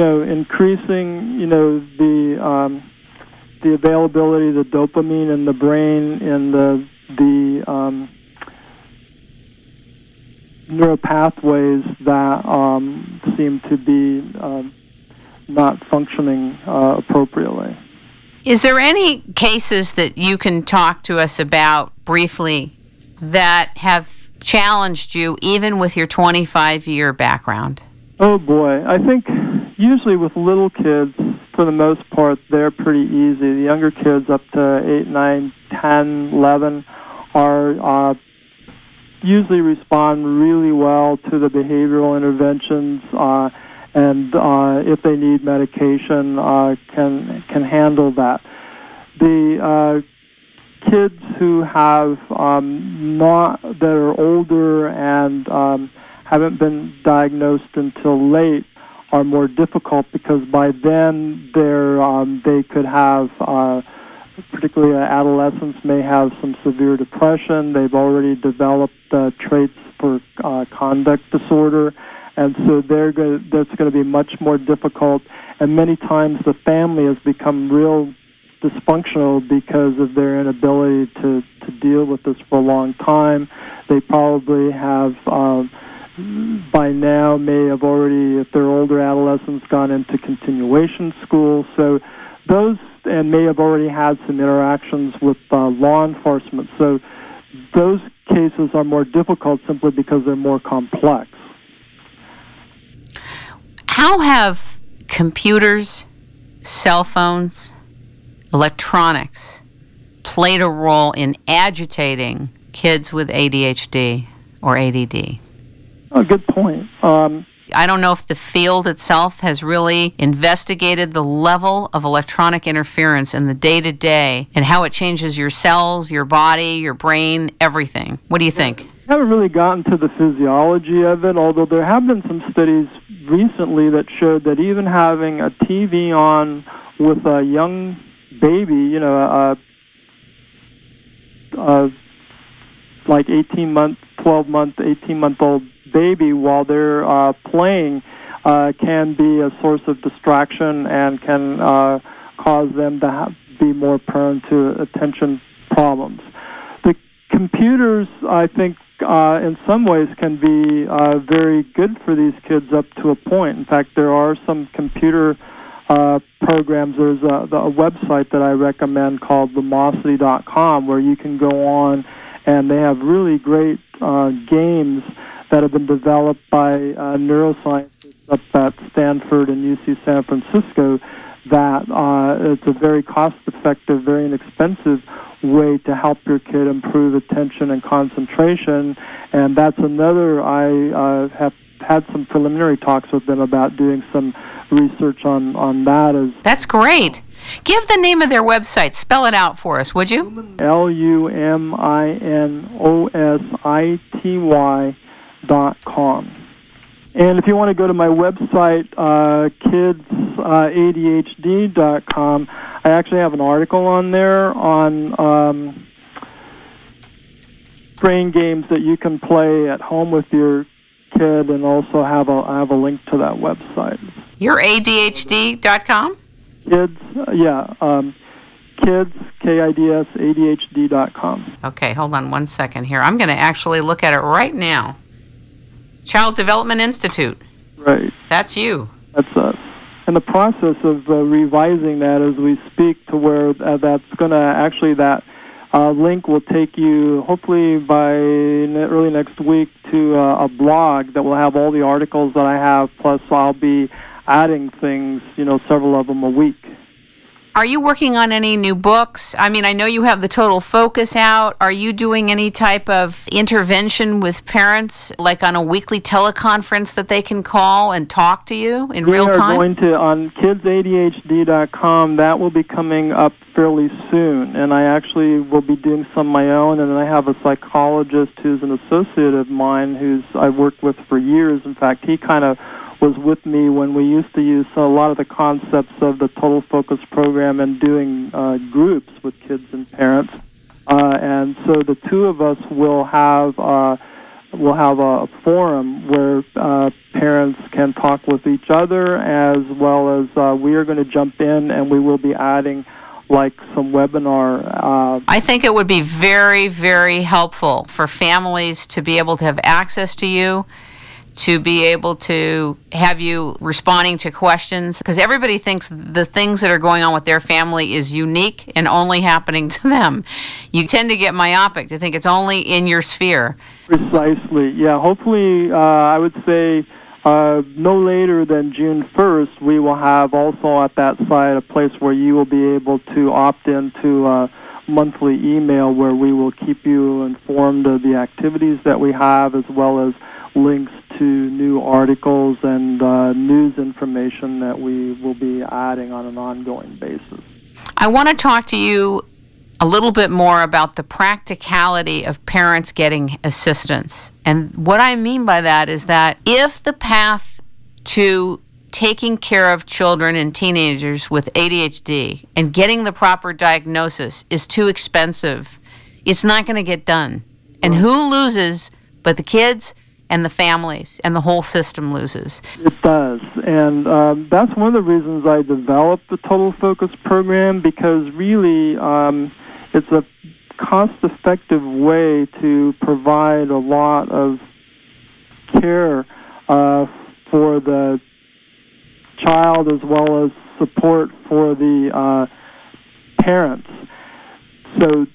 increasing, the availability of the dopamine in the brain and the neuropathways that seem to be not functioning appropriately. Is there any cases that you can talk to us about briefly that have challenged you even with your 25-year background? Oh boy, I think usually with little kids, for the most part, they're pretty easy. The younger kids up to 8, 9, 10, 11 are usually respond really well to the behavioral interventions, and if they need medication, can handle that. The kids who have that are older and haven't been diagnosed until late are more difficult, because by then they could have, particularly adolescents may have some severe depression. They've already developed traits for conduct disorder, and so that's going to be much more difficult. And many times the family has become real dysfunctional because of their inability to deal with this for a long time. They probably have by now may have already, if they're older adolescents, gone into continuation school. So those, and may have already had some interactions with law enforcement. So those cases are more difficult simply because they're more complex. How have computers, cell phones, electronics played a role in agitating kids with ADHD or ADD? Oh, good point. I don't know if the field itself has really investigated the level of electronic interference in the day-to-day and how it changes your cells, your body, your brain, everything. What do you think? I haven't really gotten to the physiology of it, although there have been some studies recently that showed that even having a TV on with a young baby, like 18-month, 12-month, 18-month-old baby while they're playing can be a source of distraction and can cause them to be more prone to attention problems. The computers, I think, in some ways can be very good for these kids up to a point. In fact, there are some computer programs. There's a website that I recommend called Lumosity.com where you can go on, and they have really great games that have been developed by neuroscientists up at Stanford and UC San Francisco that it's a very cost-effective, very inexpensive way to help your kid improve attention and concentration. And that's another, I have had some preliminary talks with them about doing some research on that. That's great. Give the name of their website. Spell it out for us, would you? LUMINOSITY.com. And if you want to go to my website, KIDSADHD.com, I actually have an article on there on brain games that you can play at home with your kid, and also I have a link to that website. Your ADHD.com? Kids, Kids, KIDS, ADHD.com. Okay, hold on one second here. I'm going to actually look at it right now. Child Development Institute. Right. That's you. That's us. In the process of revising that as we speak to where that's going to actually, that link will take you, hopefully by early next week, to a blog that will have all the articles that I have, plus I'll be adding things, several of them a week. Are you working on any new books? I mean, I know you have the Total Focus out. Are you doing any type of intervention with parents, like on a weekly teleconference that they can call and talk to you in real time? We are going to, on KIDSADHD.com, that will be coming up fairly soon. And I actually will be doing some of my own, and then I have a psychologist who's an associate of mine who's I've worked with for years. In fact, he kind of was with me when we used to use a lot of the concepts of the Total Focus program and doing groups with kids and parents. And so the two of us will have we'll have a forum where parents can talk with each other, as well as we are going to jump in, and we will be adding like some webinar. I think it would be very, very helpful for families to be able to have access to you, to be able to have you responding to questions, because everybody thinks the things that are going on with their family is unique and only happening to them. You tend to get myopic to think it's only in your sphere. Precisely, yeah. Hopefully, I would say no later than June 1st, we will have also at that site a place where you will be able to opt into a monthly email where we will keep you informed of the activities that we have, as well as links to new articles and news information that we will be adding on an ongoing basis. I want to talk to you a little bit more about the practicality of parents getting assistance. And what I mean by that is that if the path to taking care of children and teenagers with ADHD and getting the proper diagnosis is too expensive, it's not going to get done. And who loses but the kids and the families, and the whole system loses? It does, and that's one of the reasons I developed the Total Focus program, because really it's a cost-effective way to provide a lot of care for the child, as well as support for the parents. So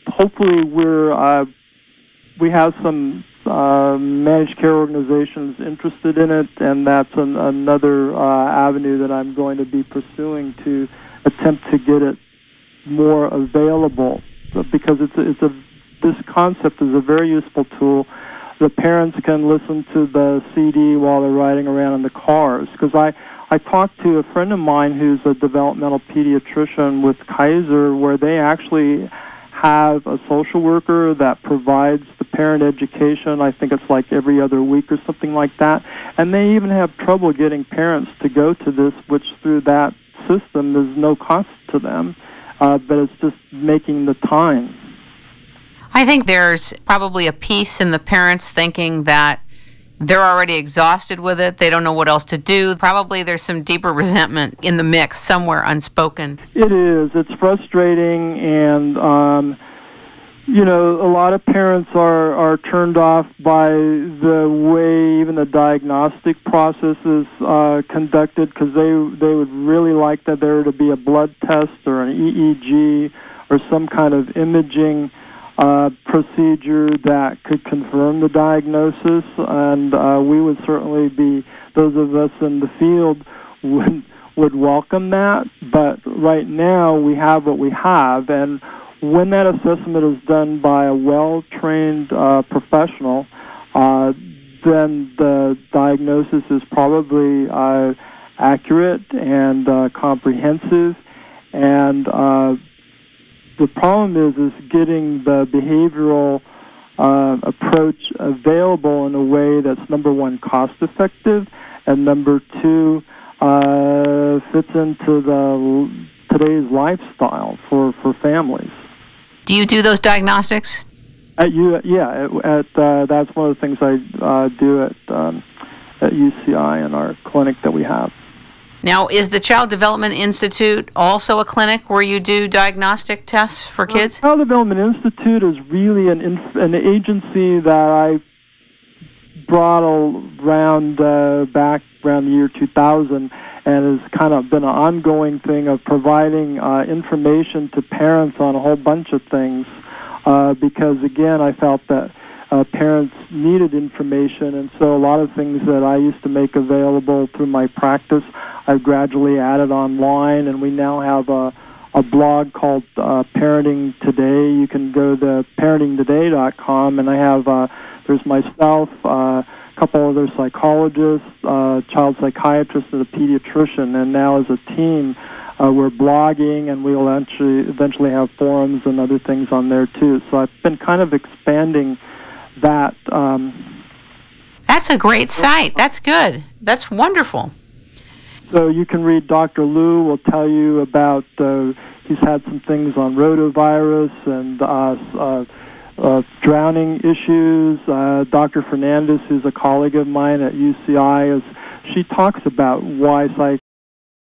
hopefully we have some managed care organizations interested in it, and that's another avenue that I'm going to be pursuing to attempt to get it more available, because this concept is a very useful tool. The parents can listen to the CD while they're riding around in the cars, because I talked to a friend of mine who's a developmental pediatrician with Kaiser, where they actually have a social worker that provides the parent education. I think it's like every other week or something like that. And they even have trouble getting parents to go to this, which through that system is no cost to them, but it's just making the time. I think there's probably a piece in the parents thinking that they're already exhausted with it. They don't know what else to do. Probably there's some deeper resentment in the mix somewhere unspoken. It is. It's frustrating, and a lot of parents are turned off by the way even the diagnostic process is conducted, because they would really like that there to be a blood test or an EEG or some kind of imaging procedure that could confirm the diagnosis, and we would certainly be, those of us in the field would welcome that. But right now we have what we have, and when that assessment is done by a well-trained professional, then the diagnosis is probably accurate and comprehensive, and the problem is getting the behavioral approach available in a way that's, number one, cost-effective, and number two, fits into today's lifestyle for families. Do you do those diagnostics? That's one of the things I do at UCI in our clinic that we have. Now, is the Child Development Institute also a clinic where you do diagnostic tests for kids? Child Development Institute is really an agency that I brought around back around the year 2000, and has kind of been an ongoing thing of providing information to parents on a whole bunch of things, because, again, I felt that parents needed information, and so a lot of things that I used to make available through my practice, I've gradually added online, and we now have a blog called Parenting Today. You can go to parentingtoday.com, and I have, there's myself, a couple other psychologists, child psychiatrist, and a pediatrician, and now as a team, we're blogging, and we'll eventually have forums and other things on there too. So I've been kind of expanding that. That's a great site. That's good. That's wonderful. So you can read, Dr. Liu will tell you about, he's had some things on rotavirus and drowning issues. Dr. Fernandez, who's a colleague of mine at UCI, she talks about why